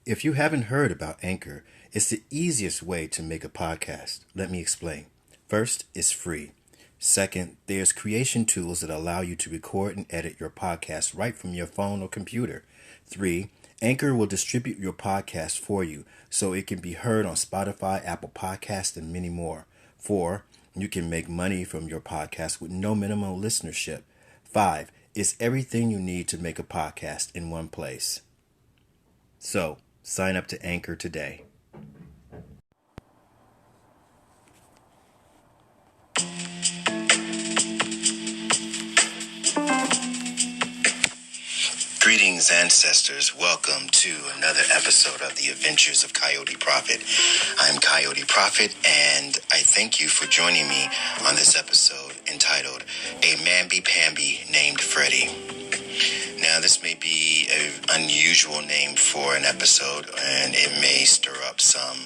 If you haven't heard about Anchor, it's the easiest way to make a podcast. Let me explain. First, it's free. Second, there's creation tools that allow you to record and edit your podcast right from your phone or computer. 3, Anchor will distribute your podcast for you so it can be heard on Spotify, Apple Podcasts, and many more. 4, you can make money from your podcast with no minimum listenership. 5, it's everything you need to make a podcast in one place. So, sign up to Anchor today. Greetings, ancestors. Welcome to another episode of the Adventures of Coyote Prophet. I'm Coyote Prophet, and I thank you for joining me on this episode entitled A Mamby Pamby Named Freddie. Now, this may be an unusual name for an episode, and it may stir up some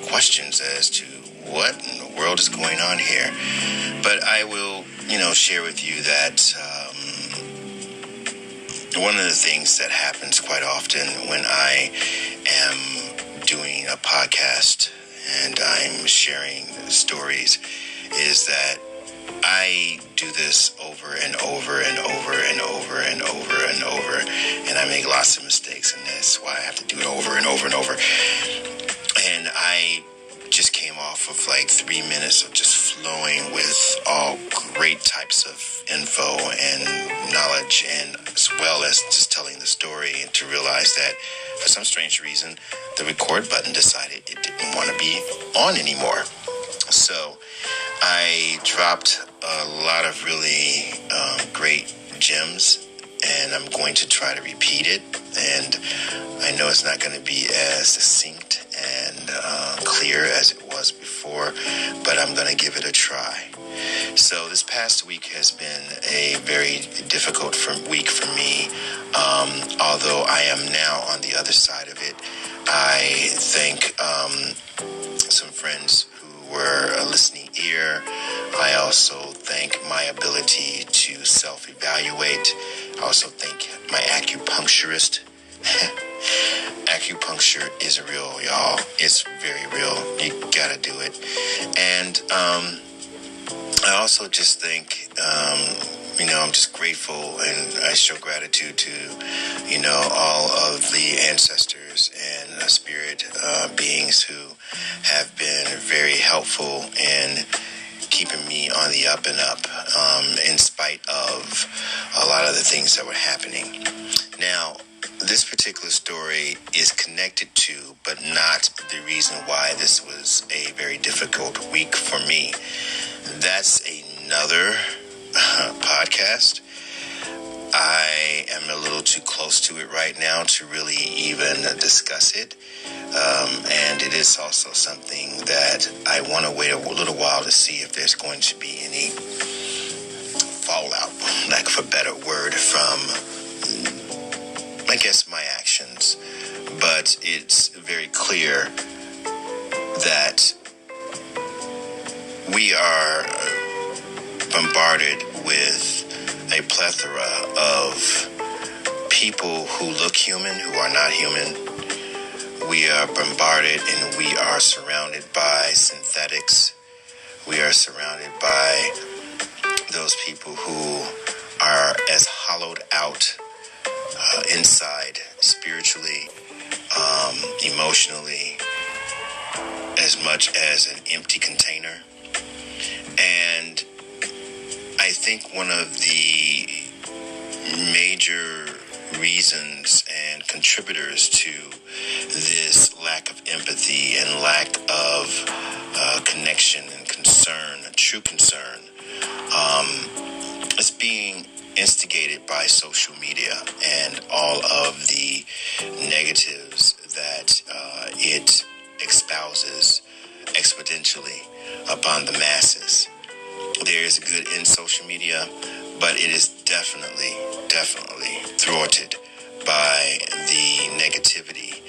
questions as to what in the world is going on here. But I will, share with you that one of the things that happens quite often when I am doing a podcast and I'm sharing stories is that I do this over and over and over and over and over and over, and I make lots of mistakes, and that's why I have to do it over and over and over. And I just came off of like 3 minutes of just flowing with all great types of info and knowledge, and as well as just telling the story, and to realize that for some strange reason the record button decided it didn't want to be on anymore. So I dropped a lot of really great gems, and I'm going to try to repeat it. And I know it's not going to be as succinct and clear as it was before, but I'm going to give it a try. So this past week has been a very difficult week for me. Although I am now on the other side of it, I thank some friends who were a listening ear. I also thank my ability to self-evaluate. I also thank my acupuncturist. Acupuncture is real, y'all. It's very real. You gotta do it. And I also just think, I'm just grateful, and I show gratitude to, all of the ancestors and spirit beings who have been very helpful in keeping me on the up and up, in spite of a lot of the things that were happening. Now, this particular story is connected to, but not the reason why this was a very difficult week for me. That's another podcast. I am a little too close to it right now to really even discuss it. And it is also something that I want to wait a little while to see if there's going to be any fallout, lack of a better word, from, I guess, my actions. But it's very clear that we are bombarded with a plethora of people who look human, who are not human. We are bombarded and we are surrounded by synthetics. We are surrounded by those people who are as hollowed out inside, spiritually, emotionally, as much as an empty container. And I think one of the major reasons and contributors to this lack of empathy and lack of connection and concern, true concern, is being instigated by social media and all of the negatives that it espouses exponentially upon the masses. There is good in social media, but it is definitely thwarted by the negativity,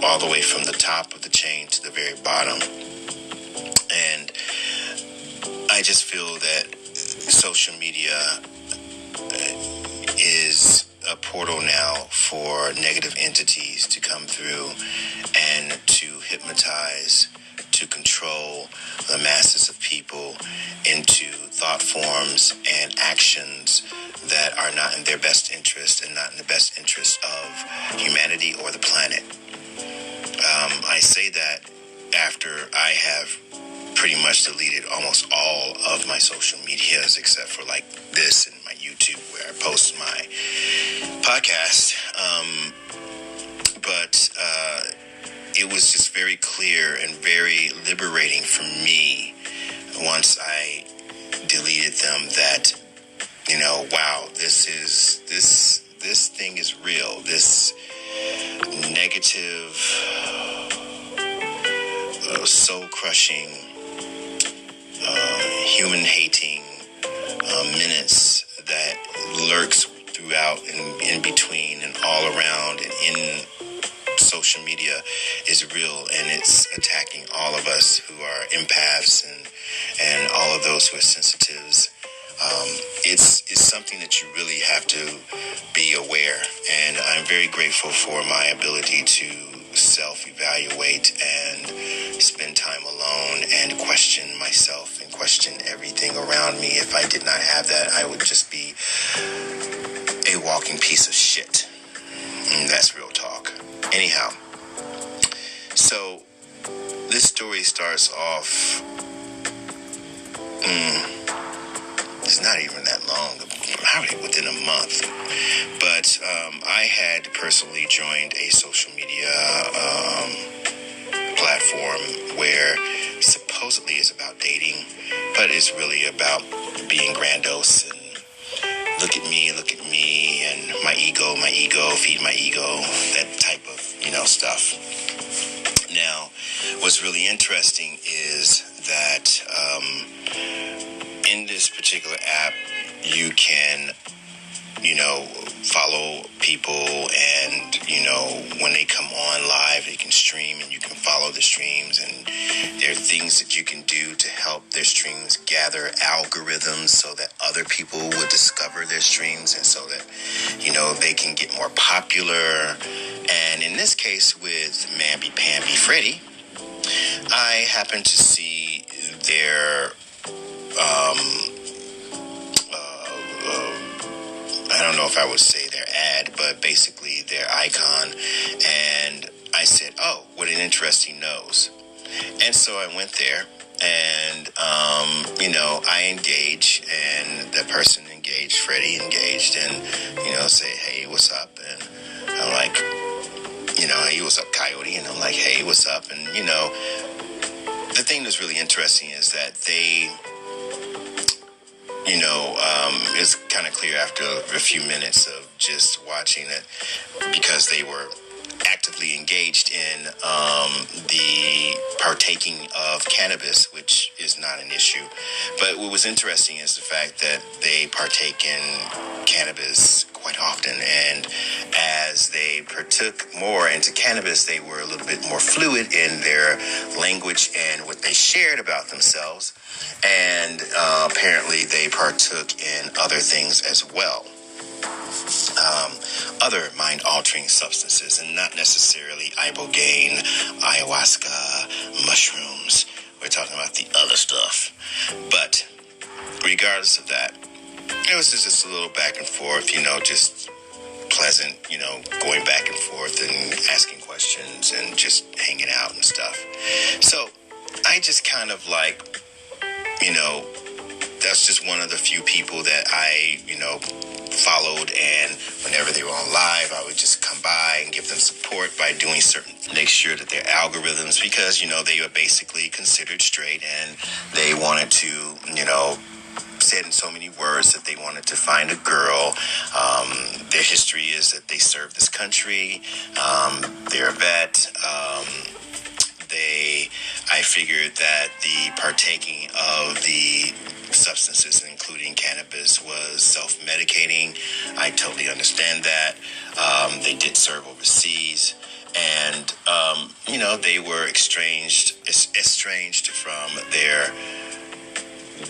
all the way from the top of the chain to the very bottom. And I just feel that social media is a portal now for negative entities to come through and to hypnotize, to control the masses of people into thought forms and actions that are not in their best interest and not in the best interest of humanity or the planet. I say that after I have pretty much deleted almost all of my social medias except for like this and my YouTube where I post my podcast. But it was just very clear and very liberating for me once I deleted them that, you know, wow, this thing is real. This negative, soul-crushing, human-hating menace that lurks throughout and in between and all around and in social media is real, and it's attacking all of us who are empaths and all of those who are sensitives. It's something that you really have to be aware, and I'm very grateful for my ability to self-evaluate and spend time alone and question myself and question everything around me. If I did not have that, I would just be a walking piece of shit. And that's real talk. Anyhow, so this story starts off, it's not even that long, probably within a month. But I had personally joined a social media platform where supposedly it's about dating, but it's really about being grandiose and look at me, and my ego, feed my ego, that type of, stuff. Now, what's really interesting is that in this particular app, you can, follow people, and, when they come on live, they can stream, and you can follow the streams, and there are things that you can do to help their streams gather algorithms so that other people would discover their streams, and so that, they can get more popular. And in this case with Mamby Pamby Freddie, I happened to see their I don't know if I would say their ad, but basically their icon, and I said, oh, what an interesting nose. And so I went there, and I engaged, and the person engaged, Freddie engaged, and say, hey, what's up? And I'm like, hey, what's up, Coyote? And I'm like, hey, what's up? And the thing that's really interesting is that they, it's kind of clear after a few minutes of just watching it, because they were actively engaged in the partaking of cannabis, which is not an issue. But what was interesting is the fact that they partake in cannabis quite often, and as they partook more into cannabis, they were a little bit more fluid in their language and what they shared about themselves, and apparently they partook in other things as well. Other mind-altering substances, and not necessarily ibogaine, ayahuasca, mushrooms. We're talking about the other stuff. But regardless of that, it was just a little back and forth, just pleasant, going back and forth and asking questions and just hanging out and stuff. So I just kind of that's just one of the few people that I, followed, and whenever they were on live, I would just come by and give them support by doing certain, make sure that their algorithms, because, they were basically considered straight, and they wanted to, said in so many words that they wanted to find a girl. Their history is that they served this country. They're a vet. I figured that the partaking of the substances, including cannabis, was self-medicating. I totally understand that. They did serve overseas, and they were estranged from their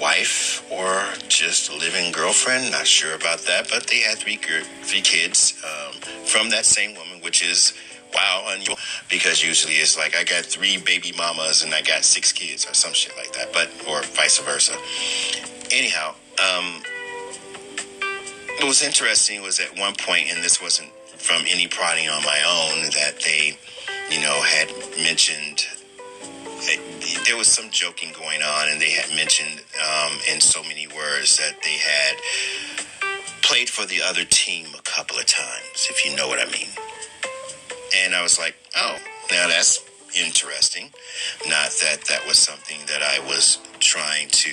wife or just living girlfriend. Not sure about that, but they had three kids from that same woman, which is wow, unusual, because usually it's like I got 3 baby mamas and I got 6 kids or some shit like that, or vice versa. Anyhow, what was interesting was at one point, and this wasn't from any prodding on my own, that they, had mentioned, there was some joking going on, and they had mentioned in so many words that they had played for the other team a couple of times, if you know what I mean. And I was like, oh, now that's interesting. Not that that was something that I was trying to,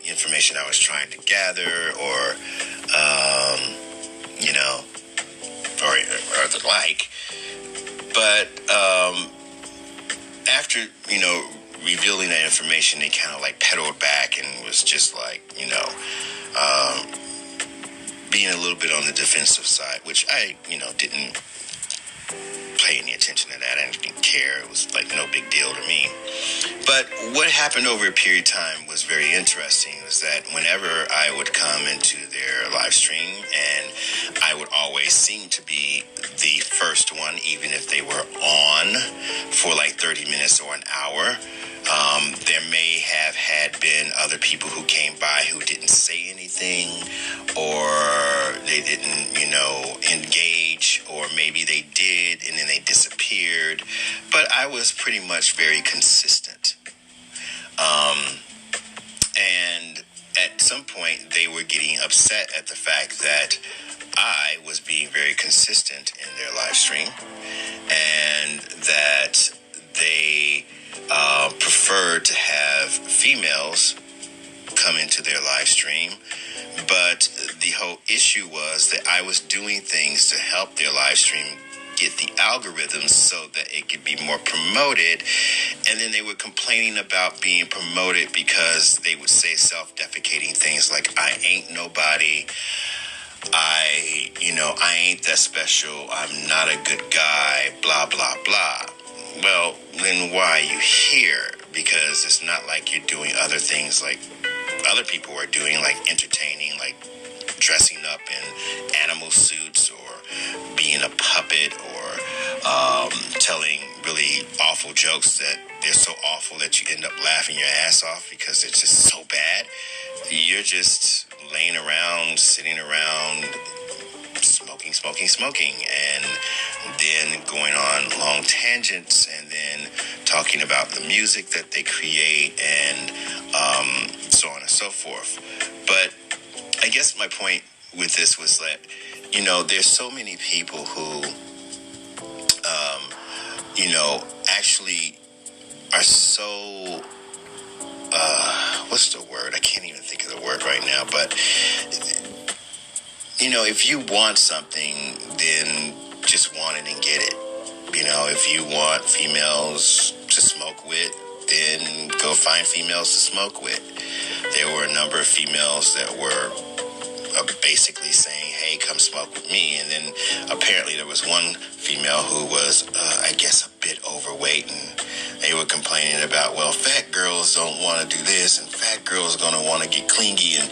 information I was trying to gather, or, or the like. But after, revealing that information, they kind of like pedaled back and was just like, being a little bit on the defensive side, which I, didn't pay any attention to that. I didn't care. It was like no big deal to me. But what happened over a period of time was very interesting, was that whenever I would come into their live stream, and I would always seem to be the first one, even if they were on for like 30 minutes or an hour. There may have had been other people who came by who didn't say anything, or they didn't, engage, or maybe they did and then they disappeared. But I was pretty much very consistent. And at some point they were getting upset at the fact that I was being very consistent in their live stream, and that they preferred to have females come into their live stream. But the whole issue was that I was doing things to help their live stream get the algorithms so that it could be more promoted. And then they were complaining about being promoted because they would say self-defecating things like, I ain't nobody, I ain't that special, I'm not a good guy, blah, blah, blah. Well, then why are you here? Because it's not like you're doing other things like other people are doing, like entertaining, like dressing up in animal suits, or being a puppet, or telling really awful jokes that they're so awful that you end up laughing your ass off because it's just so bad. You're just laying around, sitting around, smoking, and then going on long tangents, and then talking about the music that they create, and so on and so forth. But I guess my point with this was that, there's so many people who, actually are so, what's the word? I can't even think of the word right now, but if you want something, then just want it and get it. If you want females to smoke with, then go find females to smoke with. There were a number of females that were basically saying, hey, come smoke with me. And then apparently there was one female who was, I guess, a bit overweight, and they were complaining about, well, fat girls don't want to do this, and fat girls are going to want to get clingy. And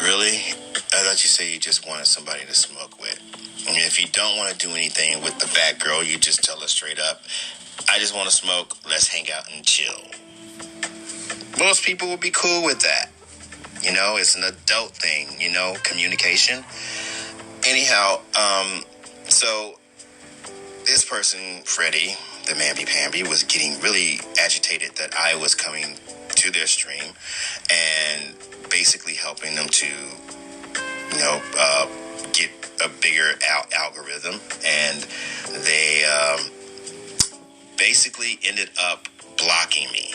really? I thought you said you just wanted somebody to smoke with. And if you don't want to do anything with the fat girl, you just tell her straight up, I just want to smoke, let's hang out and chill. Most people will be cool with that. It's an adult thing, communication. Anyhow, so this person, Freddie, the Mamby Pamby, was getting really agitated that I was coming to their stream and basically helping them to get a bigger algorithm, and they basically ended up blocking me.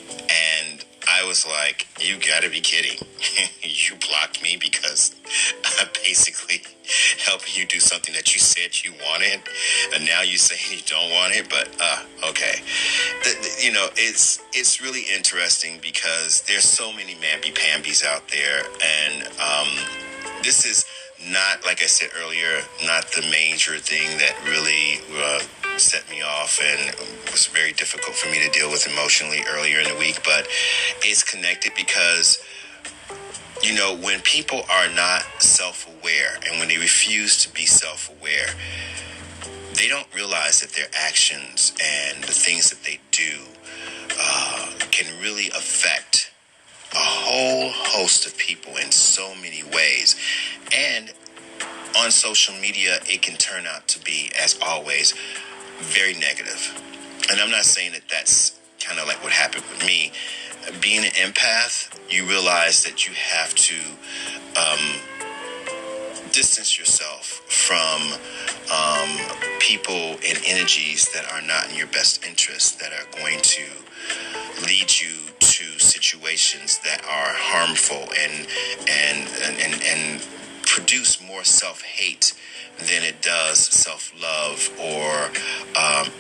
And I was like, you gotta be kidding. You blocked me because I basically helping you do something that you said you wanted, and now you say you don't want it. But okay, it's really interesting because there's so many Mamby Pambys out there, and this is not, like I said earlier, not the major thing that really set me off and was very difficult for me to deal with emotionally earlier in the week. But it's connected because, when people are not self-aware and when they refuse to be self-aware, they don't realize that their actions and the things that they do can really affect a whole host of people in so many ways. And on social media, it can turn out to be, as always, very negative. And I'm not saying that that's kind of like what happened with me. Being an empath, you realize that you have to distance yourself from people and energies that are not in your best interest, that are going to lead you to situations that are harmful and produce more self-hate than it does self-love, or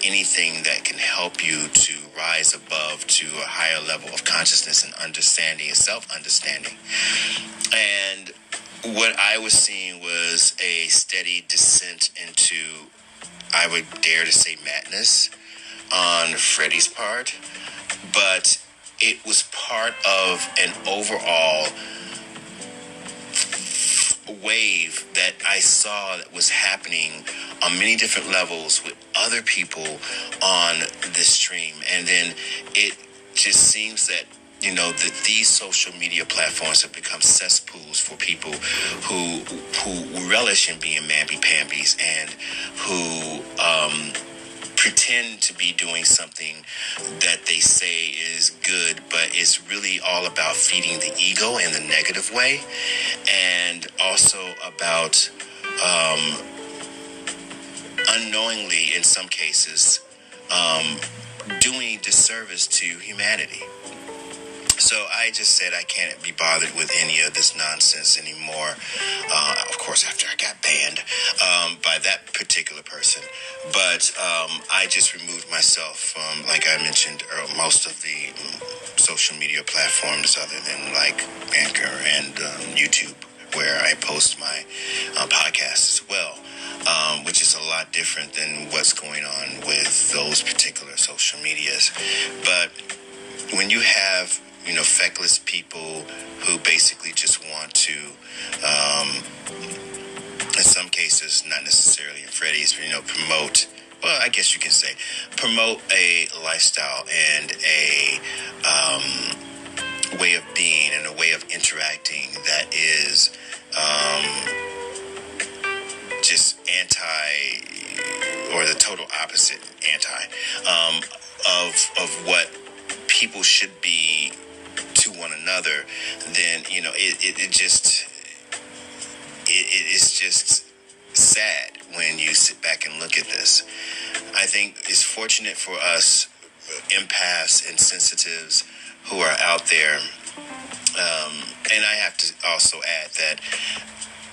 anything that can help you to rise above to a higher level of consciousness and understanding and self-understanding. And what I was seeing was a steady descent into, I would dare to say, madness on Freddie's part, but it was part of an overall wave that I saw that was happening on many different levels with other people on this stream. And then it just seems that that these social media platforms have become cesspools for people who relish in being Mamby Pambys and who pretend to be doing something that they say is good, but it's really all about feeding the ego in the negative way, and also about unknowingly, in some cases, doing disservice to humanity. So I just said I can't be bothered with any of this nonsense anymore. Of course, after I got banned by that particular person. But I just removed myself from, like I mentioned, most of the social media platforms other than like Anchor and YouTube, where I post my podcasts as well, which is a lot different than what's going on with those particular social medias. But when you have feckless people who basically just want to, in some cases, not necessarily in Freddie's, promote, well, I guess you can say, promote a lifestyle and a way of being and a way of interacting that is just anti, or the total opposite anti, of what people should be to one another, then it's just sad when you sit back and look at this. I think it's fortunate for us empaths and sensitives who are out there, and I have to also add that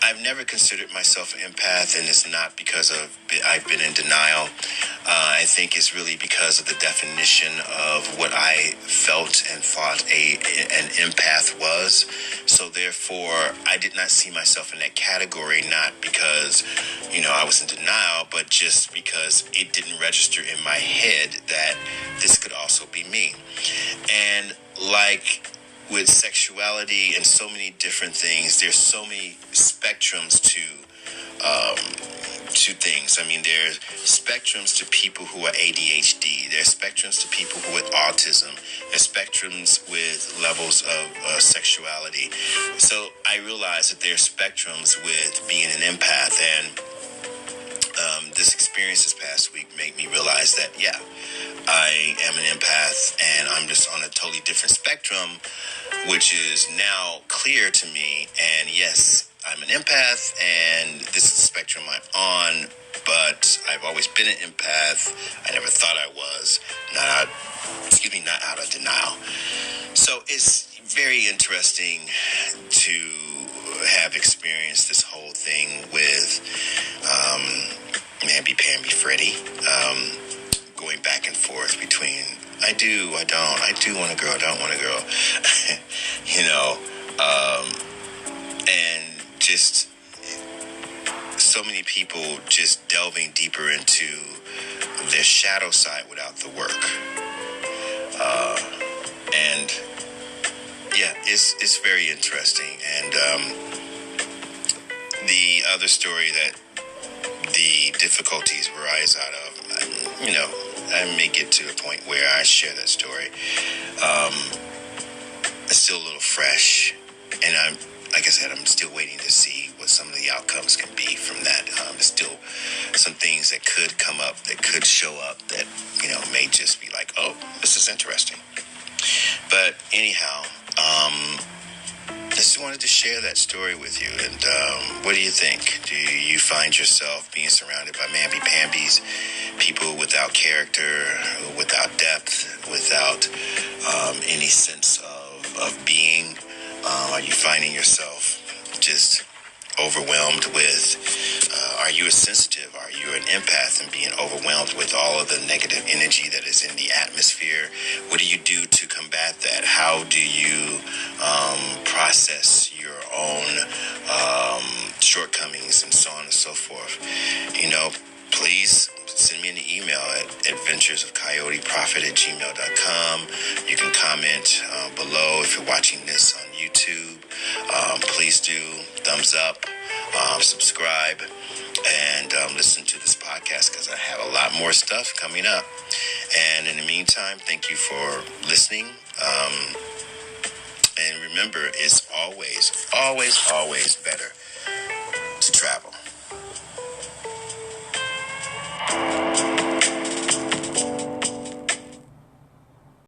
I've never considered myself an empath, and it's not because I've been in denial. I think it's really because of the definition of what I felt and thought an empath was. So therefore, I did not see myself in that category, not because, I was in denial, but just because it didn't register in my head that this could also be me. And like with sexuality and so many different things, there's so many spectrums to things. I mean, there's spectrums to people who are ADHD. There's spectrums to people who with autism. There's spectrums with levels of sexuality. So I realized that there's spectrums with being an empath, and this experience this past week made me realize that, yeah, I am an empath, and I'm just on a totally different spectrum, which is now clear to me. And yes, I'm an empath, and this is the spectrum I'm on, but I've always been an empath. I never thought I was, not out of denial. So it's very interesting to have experienced this whole thing with Mamby Pamby Freddie, going back and forth between I do, I don't, I do want a girl, I don't want a girl, and just so many people just delving deeper into their shadow side without the work. And yeah, it's very interesting. And the other story that the difficulties arise out of, I may get to a point where I share that story. It's still a little fresh, and like I said, I'm still waiting to see what some of the outcomes can be from that. There's still some things that could come up, that could show up, that may just be like, oh, this is interesting. But anyhow, I just wanted to share that story with you. And what do you think? Do you find yourself being surrounded by Mamby Pambys, people without character, without depth, without any sense of being? Are you finding yourself just overwhelmed with, are you a sensitive? Are you an empath and being overwhelmed with all of the negative energy that is in the atmosphere? What do you do to combat that? How do you process your own shortcomings and so on and so forth? Please send me an email at adventuresofcoyoteprophet@gmail.com. You can comment below if you're watching this on YouTube. Please do thumbs up, subscribe, and listen to this podcast, because I have a lot more stuff coming up. And in the meantime, thank you for listening. And remember, it's always, always, always better to travel.